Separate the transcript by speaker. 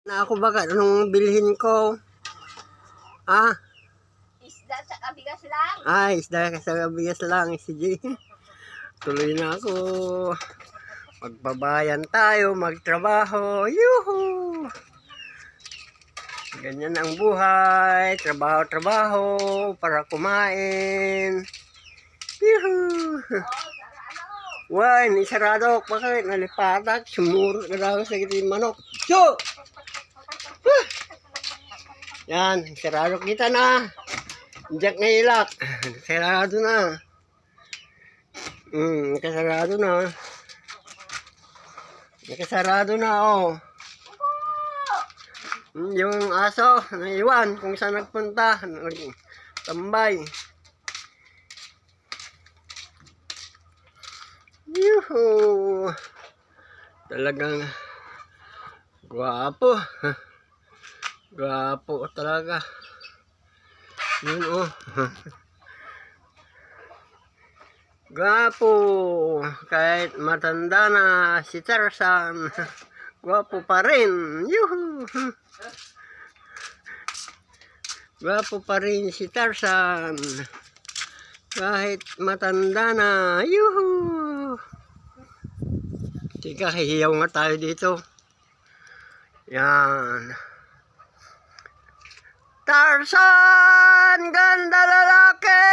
Speaker 1: Na ako baka anong bilhin ko? Ah,
Speaker 2: Isda sa bigas lang.
Speaker 1: isda sa bigas lang. Sige. Tuloy na ako. Magbabayan tayo, magtrabaho. Yuhu! Ganyan ang buhay. Trabaho, trabaho para kumain. Yuhu! Why, ni sarado. Bakit? Nalipatak. Sumuro na daw sa gitin manok. So! Yan, sarado kita na. Diyak na ilak. Sarado na. Nakasarado na. Nakasarado na, oh. Yung aso, naiwan kung saan nagpunta. Tambay. Yuhu! Talagang gwapo. Gwapo talaga. Yun, oh. Gwapo. Kahit matanda na si Tarzan, gwapo pa rin. Yuhu! Gwapo pa rin si Tarzan. Kahit matanda na. Yuhu! Tika, hihiyaw nga tayo dito. Yan. Tarzan! Ganda lalaki!